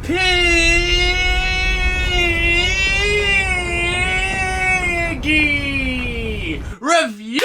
Piggy Review!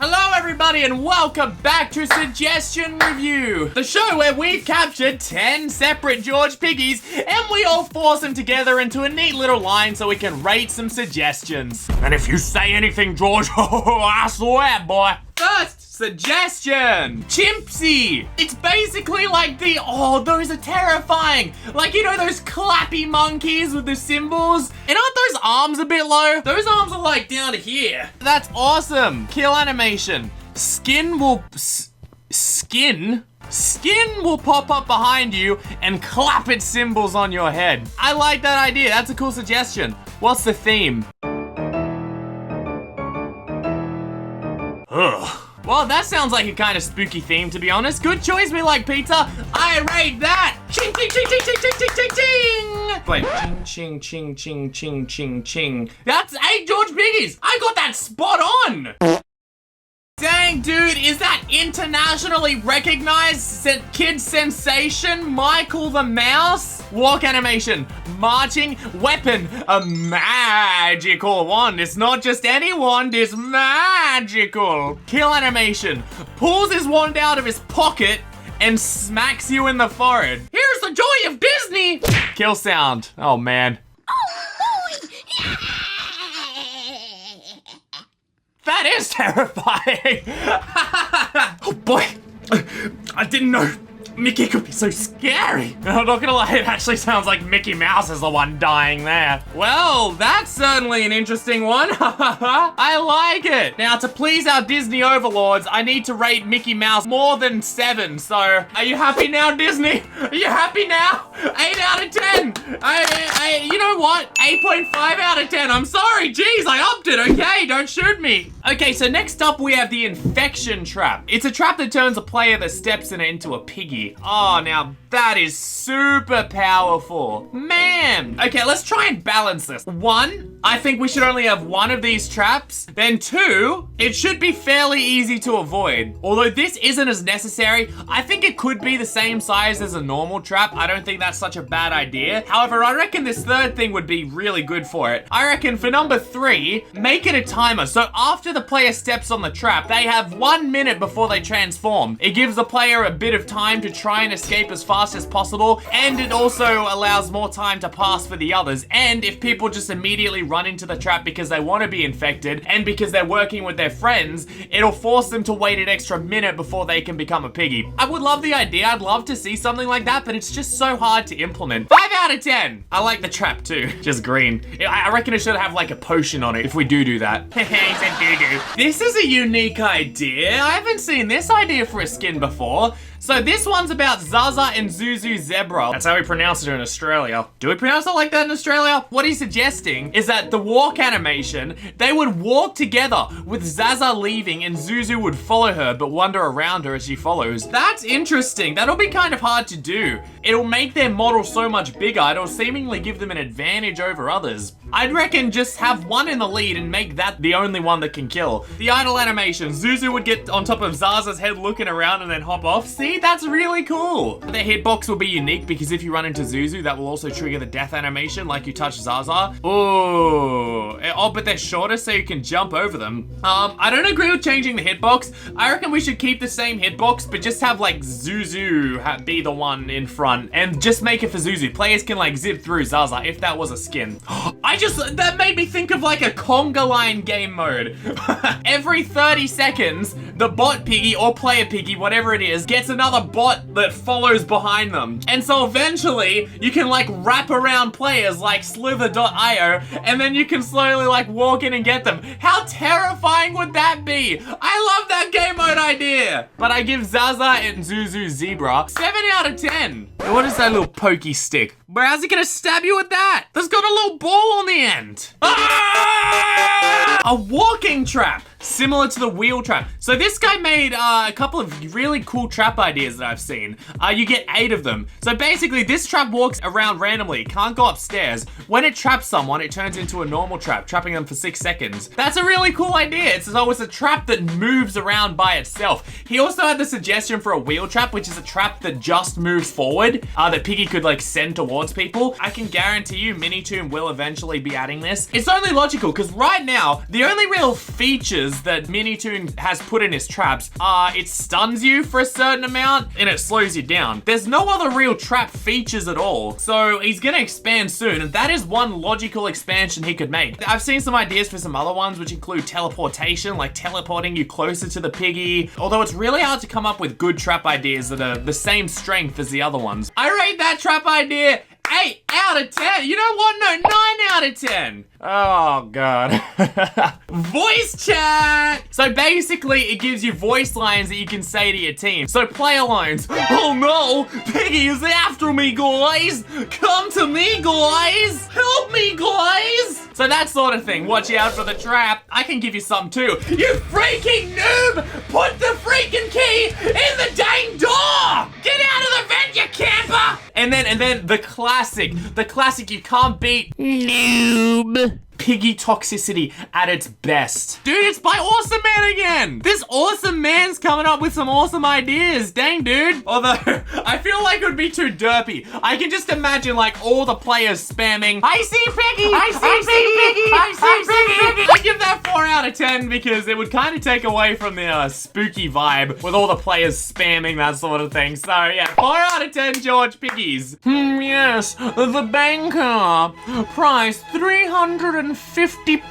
Hello everybody and welcome back to Suggestion Review, the show where we've captured 10 separate George Piggies and we all force them together into a neat little line so we can rate some suggestions. And if you say anything, George, I swear, boy. First suggestion, Chimpsy. It's basically like those are terrifying. Like, you know those clappy monkeys with the cymbals? And aren't those arms a bit low? Those arms are like down to here. That's awesome. Kill animation. Skin will pop up behind you and clap its cymbals on your head. I like that idea. That's a cool suggestion. What's the theme? Ugh. Well, that sounds like a kind of spooky theme, to be honest. Good choice, we like pizza. I rate that. Ching, ching, ching, ching, ching, ching, ching, ching, ching. Wait, ching, ching, ching, ching, ching, ching. That's 8 George Piggies. I got that spot on. Dang, dude, is that internationally recognized kid sensation, Michael the Mouse? Walk animation, marching, weapon, a magical wand. It's not just any wand, it's magical. Kill animation, pulls his wand out of his pocket and smacks you in the forehead. Here's the joy of Disney. Kill sound, oh man. That is terrifying. Oh boy, I didn't know Mickey could be so scary. I'm not gonna lie, it actually sounds like Mickey Mouse is the one dying there. Well, that's certainly an interesting one. I like it. Now, to please our Disney overlords, I need to rate Mickey Mouse more than 7. So, are you happy now, Disney? Are you happy now? 8 out of 10. You know what? 8.5 out of 10. I'm sorry, jeez, I upped it, okay? Don't shoot me. Okay, so next up we have the infection trap. It's a trap that turns a player that steps in it into a piggy. Oh, now that is super powerful. Man. Okay, let's try and balance this. 1, I think we should only have 1 of these traps. Then 2, it should be fairly easy to avoid. Although this isn't as necessary, I think it could be the same size as a normal trap. I don't think that's such a bad idea. However, I reckon this third thing would be really good for it. I reckon for number 3, make it a timer. So after the player steps on the trap, they have 1 minute before they transform. It gives the player a bit of time to try and escape as fast as possible, and it also allows more time to pass for the others. And if people just immediately run into the trap because they want to be infected and because they're working with their friends, it'll force them to wait an extra minute before they can become a piggy. I would love the idea. I'd love to see something like that, but it's just so hard to implement. 5 out of 10. I like the trap too. Just green. I reckon it should have like a potion on it if we do that. He said doo-doo. This is a unique idea. I haven't seen this idea for a skin before. So this one's about Zaza and Zuzu Zebra. That's how we pronounce it in Australia. Do we pronounce it like that in Australia? What he's suggesting is that the walk animation, they would walk together with Zaza leaving and Zuzu would follow her but wander around her as she follows. That's interesting. That'll be kind of hard to do. It'll make their model so much bigger. It'll seemingly give them an advantage over others. I'd reckon just have 1 in the lead and make that the only one that can kill. The idle animation, Zuzu would get on top of Zaza's head looking around and then hop off. See, that's really cool. The hitbox will be unique because if you run into Zuzu, that will also trigger the death animation like you touch Zaza. Oh, but they're shorter so you can jump over them. I don't agree with changing the hitbox. I reckon we should keep the same hitbox, but just have like Zuzu be the one in front and just make it for Zuzu. Players can like zip through Zaza if that was a skin. That made me think of like a conga line game mode. Every 30 seconds, the bot piggy or player piggy, whatever it is, gets another bot that follows behind them. And so eventually, you can like wrap around players like Slither.io and then you can slowly like walk in and get them. How terrifying would that be? I love that game mode idea. But I give Zaza and Zuzu Zebra 7 out of 10. And what is that little pokey stick? Bro, how's he gonna stab you with that? There's got a little ball on the end. Ah! A walking trap, similar to the wheel trap. So this guy made a couple of really cool trap ideas that I've seen. You get 8 of them. So basically this trap walks around randomly, can't go upstairs. When it traps someone, it turns into a normal trap, trapping them for 6 seconds. That's a really cool idea. It's a trap that moves around by itself. He also had the suggestion for a wheel trap, which is a trap that just moves forward, that Piggy could like send towards people. I can guarantee you Minitoon will eventually be adding this. It's only logical because right now, the only real features that Minitoon has put in his traps are it stuns you for a certain amount and it slows you down. There's no other real trap features at all. So he's gonna expand soon, and that is one logical expansion he could make. I've seen some ideas for some other ones, which include teleportation, like teleporting you closer to the Piggy. Although it's really hard to come up with good trap ideas that are the same strength as the other ones. I rate that trap idea 8 out of 10. You know what? No, 9 out of 10. Oh, God. Voice chat. So basically, it gives you voice lines that you can say to your team. So player lines. Oh no, Piggy is after me, guys. Come to me, guys. Help me, guys. So that sort of thing. Watch out for the trap. I can give you some too. You freaking noob. Put the freaking key in the dang door. Get out of the vent, you camper. And then the classic you can't beat. Noob. Piggy toxicity at its best. Dude, it's by Awesome Man again. This Awesome Man's coming up with some awesome ideas. Dang, dude. Although, I feel like it would be too derpy. I can just imagine like all the players spamming, I see Piggy, I see Piggy, I see Piggy. I give that 4 out of 10 because it would kind of take away from the spooky vibe with all the players spamming that sort of thing. So yeah, 4 out of 10 George Piggies. Yes, the banker. Price 350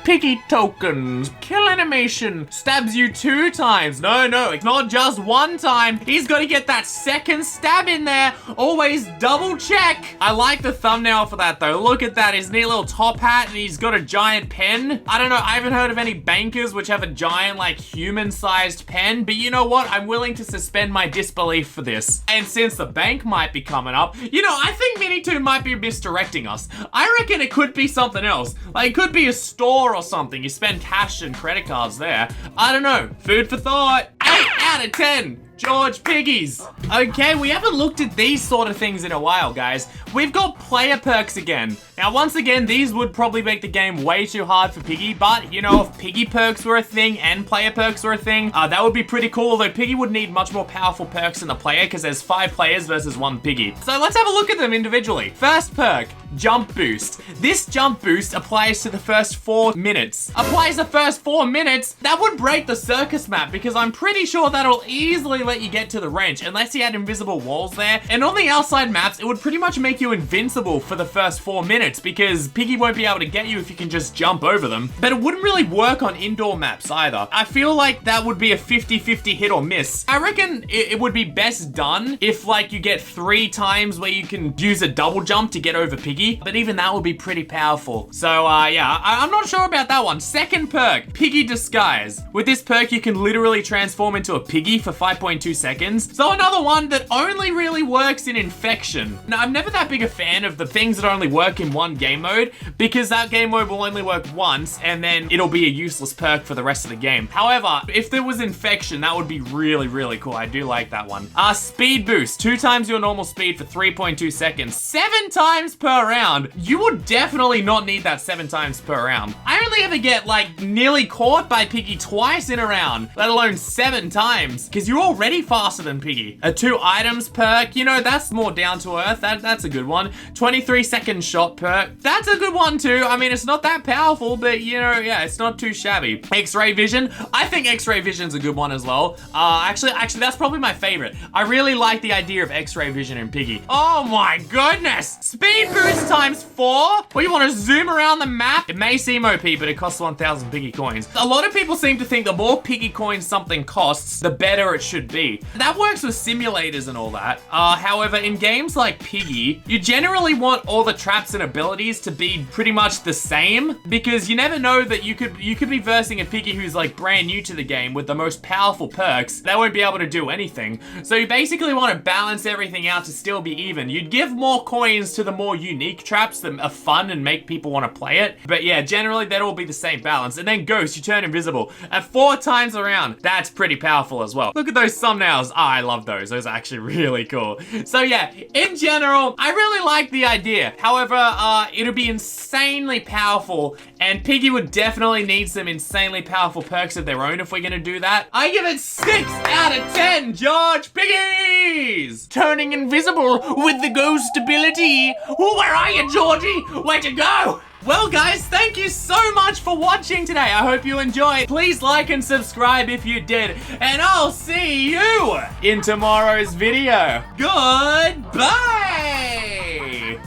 Piggy tokens. Kill animation. Stabs you 2 times. No, it's not just 1 time. He's got to get that second stab in there. Always double check. I like the thumbnail for that though. Look at that. His neat little top hat and he's got a giant pen. I don't know. I haven't heard of any bankers which have a giant like human-sized pen, but you know what? I'm willing to suspend my disbelief for this. And since the bank might be coming up, you know, I think Minitoon might be misdirecting us. I reckon it could be something else. Like, it could be a store or something. You spend cash and credit cards there. I don't know. Food for thought. 8 out of 10. George Piggies. Okay, we haven't looked at these sort of things in a while, guys. We've got player perks again. Now, once again, these would probably make the game way too hard for Piggy, but, you know, if Piggy perks were a thing and player perks were a thing, that would be pretty cool, although Piggy would need much more powerful perks in the player because there's 5 players versus 1 Piggy. So let's have a look at them individually. First perk, Jump Boost. This Jump Boost applies to the first 4 minutes. Applies the first 4 minutes? That would break the circus map because I'm pretty sure that'll easily let you get to the wrench unless you had invisible walls there. And on the outside maps, it would pretty much make you invincible for the first 4 minutes because Piggy won't be able to get you if you can just jump over them. But it wouldn't really work on indoor maps either. I feel like that would be a 50-50 hit or miss. I reckon it would be best done if like you get 3 times where you can use a double jump to get over Piggy, but even that would be pretty powerful. So yeah, I'm not sure about that one. Second perk, Piggy Disguise. With this perk, you can literally transform into a Piggy for 5.2 seconds. So another one that only really works in Infection. Now, I'm never that big a fan of the things that only work in one game mode because that game mode will only work once and then it'll be a useless perk for the rest of the game. However, if there was Infection, that would be really, really cool. I do like that one. Speed Boost, 2 times your normal speed for 3.2 seconds, 7 times per round. You would definitely not need that 7 times per round. I only ever get like nearly caught by Piggy twice in a round, let alone 7 times, because you're already faster than Piggy. A 2 items perk, you know, that's more down to earth. That's a good one. 23-second shot perk, that's a good one too. I mean, it's not that powerful, but you know, yeah, it's not too shabby. X-ray vision, I think X-ray vision's a good one as well. Actually, that's probably my favorite. I really like the idea of X-ray vision in Piggy. Oh my goodness! Speed boost times 4? Well, you want to zoom around the map? It may seem OP, but it costs 1,000 Piggy coins. A lot of people seem to think the more Piggy coins something costs, the better it should be. That works with simulators and all that. However, in games like Piggy, you generally want all the traps and abilities to be pretty much the same because you never know that you could be versing a Piggy who's like brand new to the game with the most powerful perks. They won't be able to do anything. So you basically want to balance everything out to still be even. You'd give more coins to the more unique unique traps that are fun and make people want to play it. But yeah, generally that'll all be the same balance. And then Ghost, you turn invisible at 4 times around. That's pretty powerful as well. Look at those thumbnails. I love those. Those are actually really cool. So yeah, in general, I really like the idea. However, it'll be insanely powerful, and Piggy would definitely need some insanely powerful perks of their own if we're gonna do that. I give it 6 out of 10 George Piggies! Turning invisible with the ghost ability. Where are you, Georgie? Where'd you go? Well guys, thank you so much for watching today. I hope you enjoyed. Please like and subscribe if you did. And I'll see you in tomorrow's video. Goodbye!